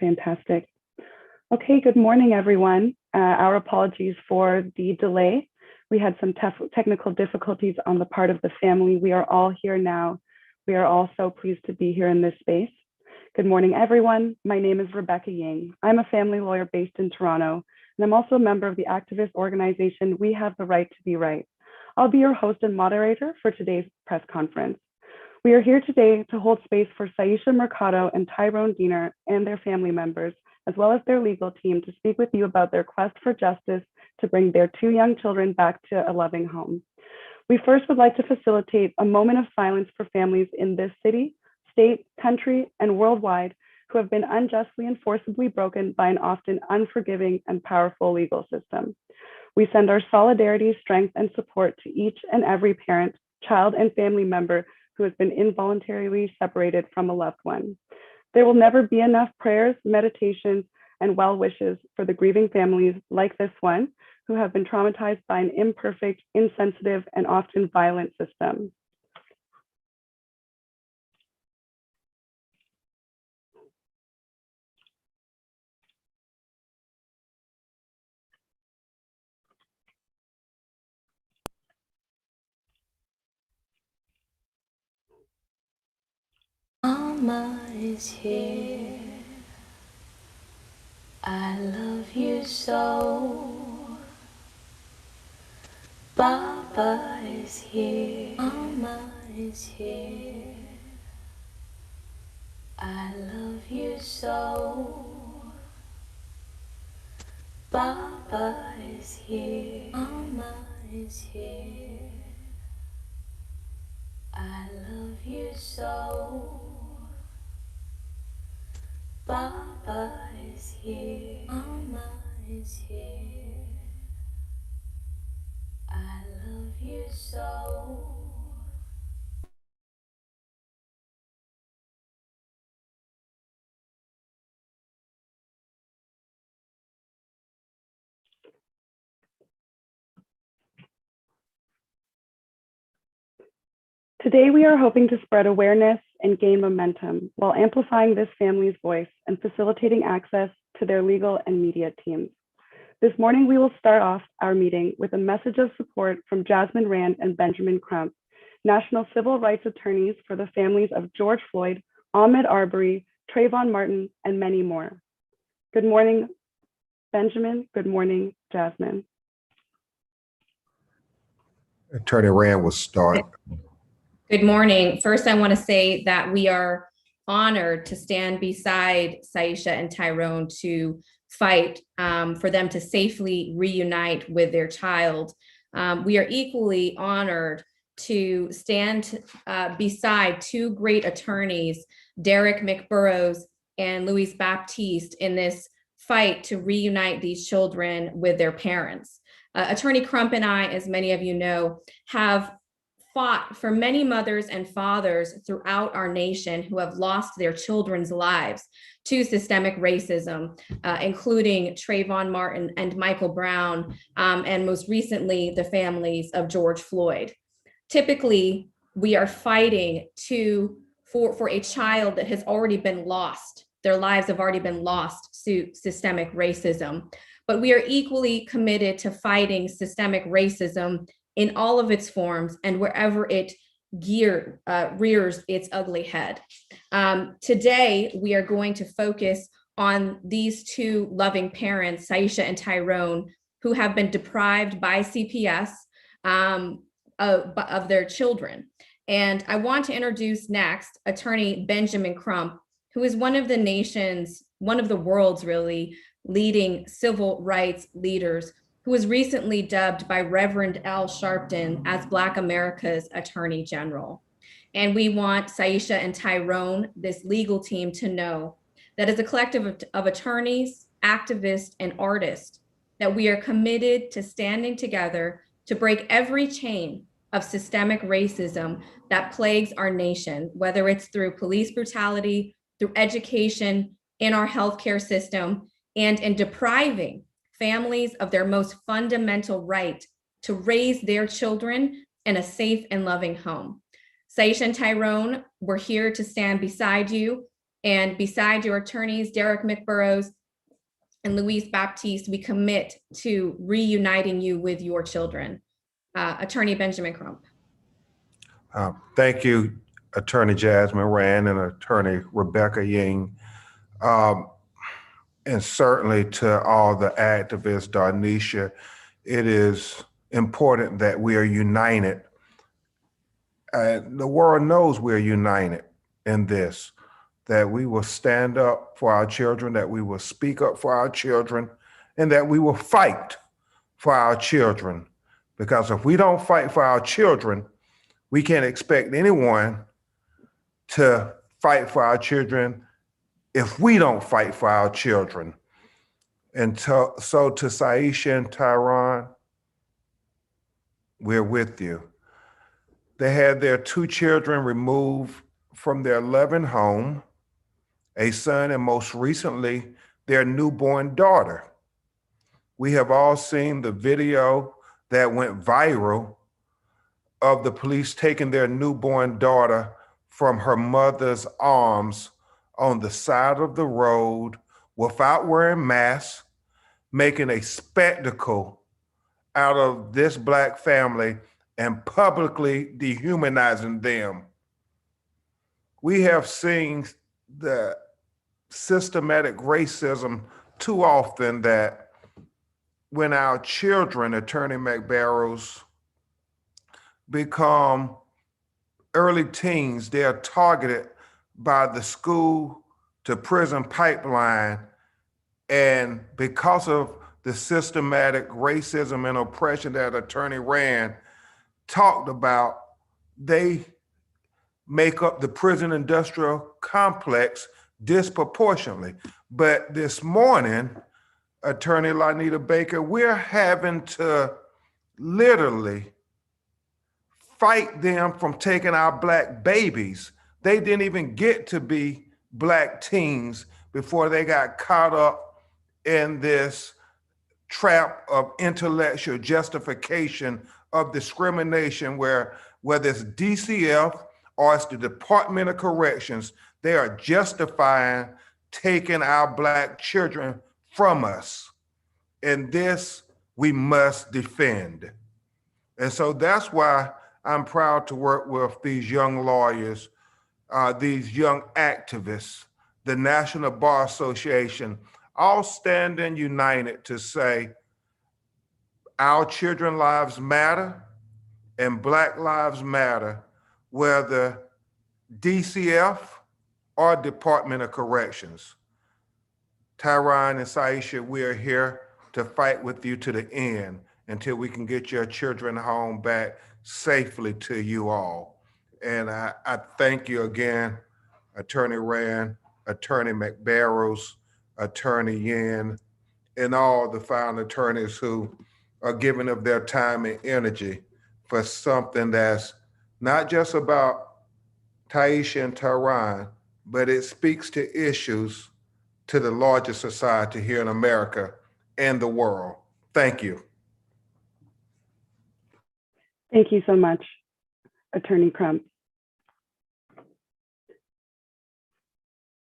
Fantastic. Okay, good morning, everyone. Our apologies for the delay. We had some technical difficulties on the part of the family. We are all here now. We are all so pleased to be here in this space. Good morning, everyone. My name is Rebecca Ying. I'm a family lawyer based in Toronto, and I'm also a member of the activist organization We Have the Right to Be Right. I'll be your host and moderator for today's press conference. We are here today to hold space for Syesha Mercado and Tyron Deener and their family members, as well as their legal team, to speak with you about their quest for justice to bring their two young children back to a loving home. We first would like to facilitate a moment of silence for families in this city, state, country, and worldwide who have been unjustly and forcibly broken by an often unforgiving and powerful legal system. We send our solidarity, strength, and support to each and every parent, child, and family member who has been involuntarily separated from a loved one. There will never be enough prayers, meditations, and well wishes for the grieving families like this one who have been traumatized by an imperfect, insensitive, and often violent system. Mama is here. I love you so. Papa is here. Mama is here. I love you so. Papa is here. Mama is here. I love you so. Papa is here. Mama is here. I love you so. Today, we are hoping to spread awareness and gain momentum while amplifying this family's voice and facilitating access to their legal and media teams. This morning, we will start off our meeting with a message of support from Jasmine Rand and Benjamin Crump, national civil rights attorneys for the families of George Floyd, Ahmaud Arbery, Trayvon Martin, and many more. Good morning, Benjamin. Good morning, Jasmine. Attorney Rand will start. Good morning. First, I want to say that we are honored to stand beside Syesha and Tyron to fight for them to safely reunite with their child. We are equally honored to stand beside two great attorneys, Derek McBurrows and Louise Baptiste, in this fight to reunite these children with their parents. Attorney Crump and I, as many of you know, have fought for many mothers and fathers throughout our nation who have lost their children's lives to systemic racism, including Trayvon Martin and Michael Brown, and most recently, the families of George Floyd. Typically, we are fighting for a child that has already been lost. Their lives have already been lost to systemic racism. But we are equally committed to fighting systemic racism in all of its forms and wherever it rears its ugly head. Today, we are going to focus on these two loving parents, Syesha and Tyron, who have been deprived by CPS of their children. And I want to introduce next Attorney Benjamin Crump, who is one of the world's really leading civil rights leaders, who was recently dubbed by Reverend Al Sharpton as Black America's Attorney General. And we want Syesha and Tyron, this legal team, to know that as a collective of attorneys, activists, and artists, that we are committed to standing together to break every chain of systemic racism that plagues our nation, whether it's through police brutality, through education, in our healthcare system, and in depriving families of their most fundamental right to raise their children in a safe and loving home. Syesha and Tyron, we're here to stand beside you And beside your attorneys, Derek McBurrows and Luis Baptiste, we commit to reuniting you with your children. Attorney Benjamin Crump. Thank you, Attorney Jasmine Rand and Attorney Rebecca Ying. And certainly to all the activists, Darnisha, it is important that we are united. The world knows we're united in this, that we will stand up for our children, that we will speak up for our children, and that we will fight for our children. Because if we don't fight for our children, we can't expect anyone to fight for our children if we don't fight for our children. And so to Syesha and Tyron, we're with you. They had their 2 children removed from their loving home, a son, and most recently, their newborn daughter. We have all seen the video that went viral of the police taking their newborn daughter from her mother's arms on the side of the road without wearing masks, making a spectacle out of this Black family and publicly dehumanizing them. We have seen the systematic racism too often that when our children, Attorney McBarrows, become early teens, they are targeted by the school to prison pipeline. And because of the systematic racism and oppression that Attorney Rand talked about, they make up the prison industrial complex disproportionately. But this morning, Attorney Lanita Baker, we're having to literally fight them from taking our Black babies. They didn't even get to be Black teens before they got caught up in this trap of intellectual justification of discrimination where whether it's DCF or it's the Department of Corrections, they are justifying taking our Black children from us. And this we must defend. And so that's why I'm proud to work with these young lawyers, these young activists, the National Bar Association, all standing united to say our children's lives matter and Black lives matter, whether DCF or Department of Corrections. Tyron and Syesha, we are here to fight with you to the end until we can get your children home back safely to you all. And I thank you again, Attorney Rand, Attorney McBarrows, Attorney Yin, and all the found attorneys who are giving of their time and energy for something that's not just about Tyesha and Tyron, but it speaks to issues to the larger society here in America and the world. Thank you. Thank you so much, Attorney Crump.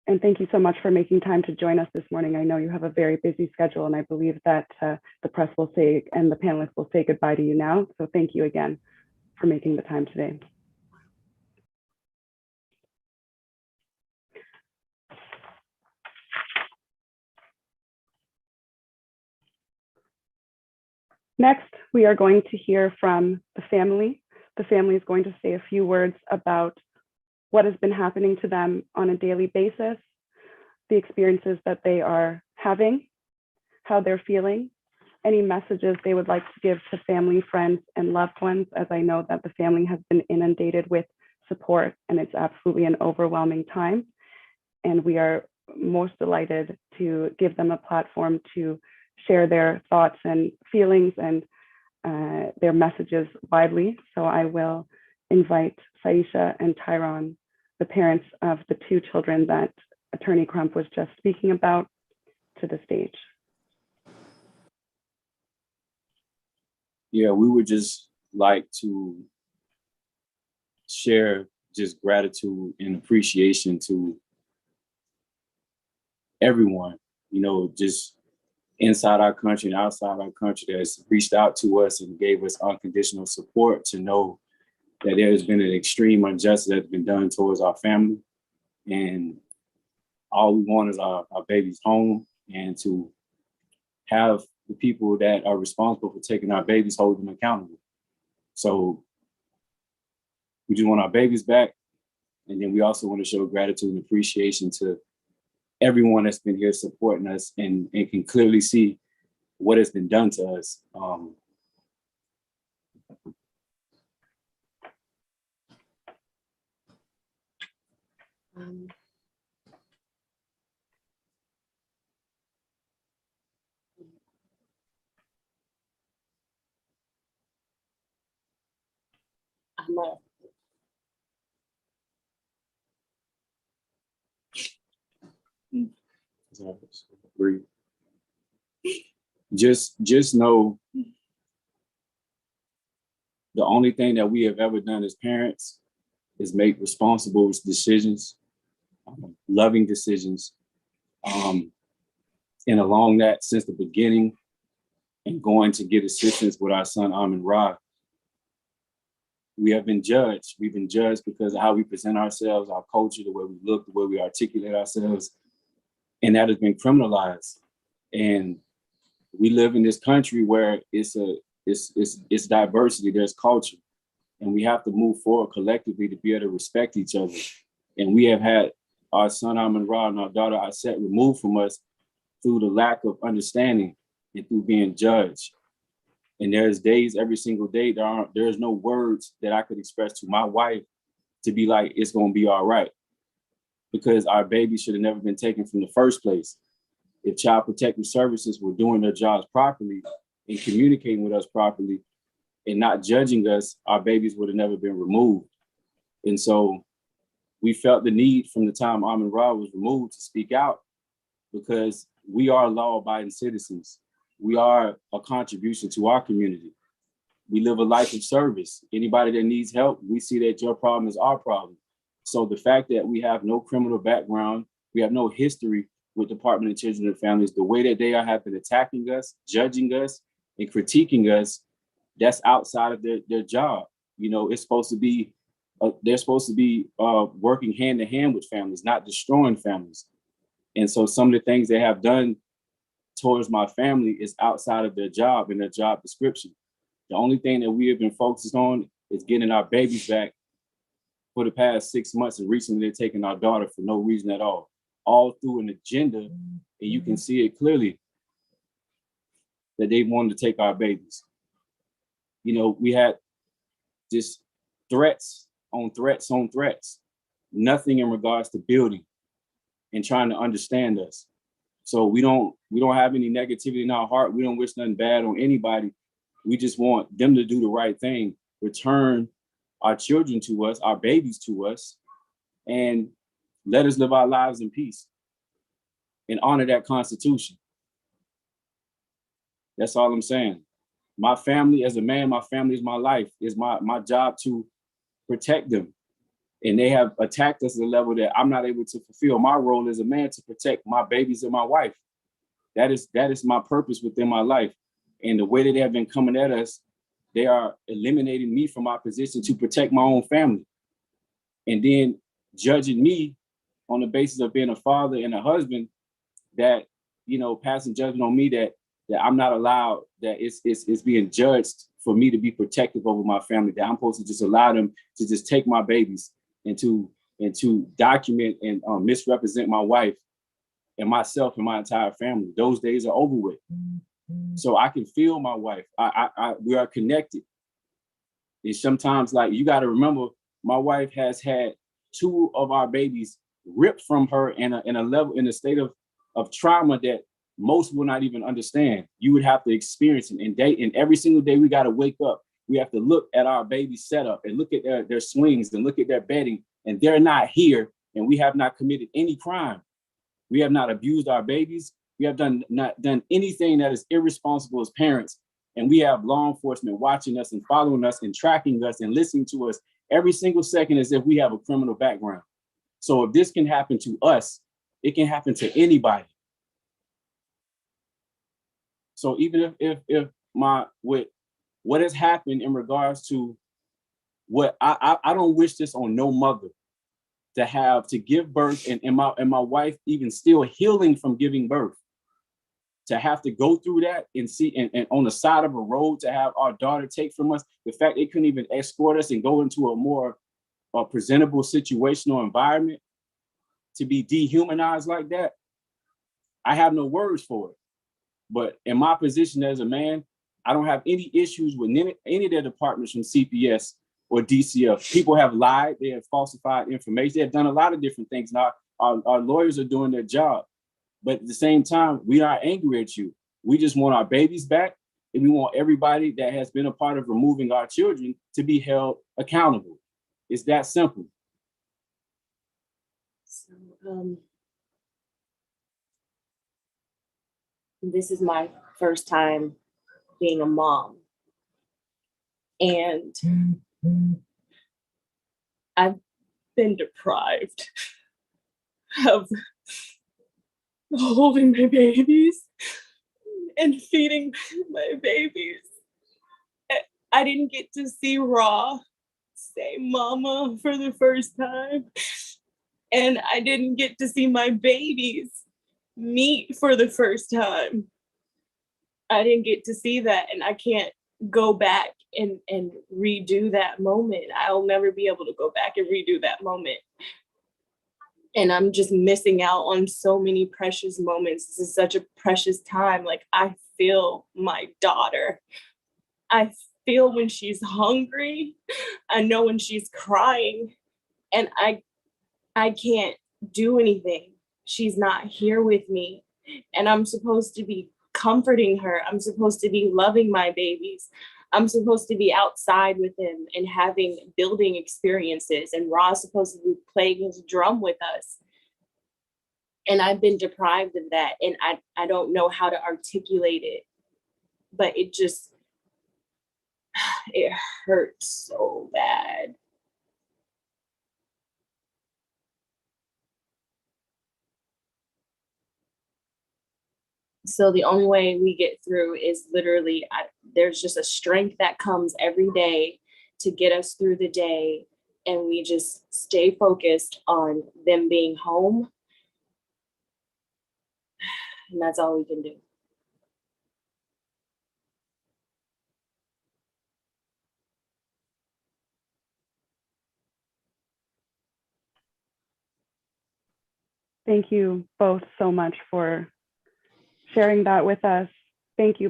And thank you so much for making time to join us this morning. I know you have a very busy schedule, and I believe that the press will say and the panelists will say goodbye to you now. So thank you again for making the time today. Next, we are going to hear from the family. The family is going to say a few words about what has been happening to them on a daily basis, the experiences that they are having, how they're feeling, any messages they would like to give to family, friends, and loved ones, as I know that the family has been inundated with support and it's absolutely an overwhelming time. And we are most delighted to give them a platform to share their thoughts and feelings and their messages widely. So I will invite Syesha and Tyron, the parents of the 2 children that Attorney Crump was just speaking about, to the stage. Yeah, we would just like to share just gratitude and appreciation to everyone, you know, just inside our country and outside our country that's reached out to us and gave us unconditional support to know that there has been an extreme injustice that's been done towards our family. And all we want is our babies home, and to have the people that are responsible for taking our babies hold them accountable. So we just want our babies back. And then we also want to show gratitude and appreciation to everyone that's been here supporting us and can clearly see what has been done to us. Breathe. Just know the only thing that we have ever done as parents is make responsible decisions, loving decisions. And along that, since the beginning, and going to get assistance with our son, Amin Ra, we have been judged. We've been judged because of how we present ourselves, our culture, the way we look, the way we articulate ourselves. And that has been criminalized. And we live in this country where it's diversity, there's culture. And we have to move forward collectively to be able to respect each other. And we have had our son, Amin Ra, and our daughter, Aset, removed from us through the lack of understanding and through being judged. And there's days, every single day, there's no words that I could express to my wife to be like, it's gonna be all right. Because our baby should have never been taken from the first place. If Child Protective Services were doing their jobs properly and communicating with us properly and not judging us, our babies would have never been removed. And so we felt the need from the time Amin Ra was removed to speak out, because we are law-abiding citizens. We are a contribution to our community. We live a life of service. Anybody that needs help, we see that your problem is our problem. So the fact that we have no criminal background, we have no history with Department of Children and Families, the way that they have been attacking us, judging us, and critiquing us, that's outside of their job. You know, it's supposed to be, they're supposed to be working hand in hand with families, not destroying families. And so some of the things they have done towards my family is outside of their job and their job description. The only thing that we have been focused on is getting our babies back for the past 6 months, and recently they're taking our daughter for no reason at all through an agenda. And you can see it clearly that they wanted to take our babies. You know, we had just threats on threats on threats, nothing in regards to building and trying to understand us. So we don't have any negativity in our heart. We don't wish nothing bad on anybody. We just want them to do the right thing, return our children to us, our babies to us, and let us live our lives in peace and honor that Constitution. That's all I'm saying. My family, as a man, my family is my life. It's my job to protect them. And they have attacked us at a level that I'm not able to fulfill my role as a man to protect my babies and my wife. That is my purpose within my life. And the way that they have been coming at us, they are eliminating me from my position to protect my own family. And then judging me on the basis of being a father and a husband, that, you know, passing judgment on me that I'm not allowed, that it's being judged for me to be protective over my family, that I'm supposed to just allow them to just take my babies and to document and misrepresent my wife and myself and my entire family. Those days are over with. So I can feel my wife. We are connected. And sometimes, like, you got to remember, my wife has had 2 of our babies ripped from her in a state of trauma that most will not even understand. You would have to experience it. And every single day we got to wake up. We have to look at our baby setup and look at their swings and look at their bedding, and they're not here, and we have not committed any crime. We have not abused our babies. We have not done anything that is irresponsible as parents. And we have law enforcement watching us and following us and tracking us and listening to us every single second as if we have a criminal background. So if this can happen to us, It can happen to anybody. So even if with what has happened in regards to what I don't wish this on no mother to give birth and my wife even still healing from giving birth, to have to go through that and see and on the side of a road to have our daughter take from us, the fact they couldn't even escort us and go into a more presentable situational environment, to be dehumanized like that, I have no words for it. But in my position as a man, I don't have any issues with any of their departments from CPS or DCF. People have lied, they have falsified information, they have done a lot of different things. Now, our lawyers are doing their job. But at the same time, we are angry at you. We just want our babies back, and we want everybody that has been a part of removing our children to be held accountable. It's that simple. So, this is my first time being a mom. And I've been deprived of holding my babies and feeding my babies. I didn't get to see Ra say mama for the first time. And I didn't get to see my babies meet for the first time. I didn't get to see that, and I can't go back and redo that moment. I'll never be able to go back and redo that moment. And I'm just missing out on so many precious moments. This is such a precious time. Like, I feel my daughter. I feel when she's hungry. I know when she's crying. And I can't do anything. She's not here with me. And I'm supposed to be comforting her. I'm supposed to be loving my babies. I'm supposed to be outside with him and having building experiences. And Ra's supposed to be playing his drum with us. And I've been deprived of that. And I don't know how to articulate it. But it hurts so bad. So the only way we get through is literally, there's just a strength that comes every day to get us through the day. And we just stay focused on them being home. And that's all we can do. Thank you both so much for sharing that with us. Thank you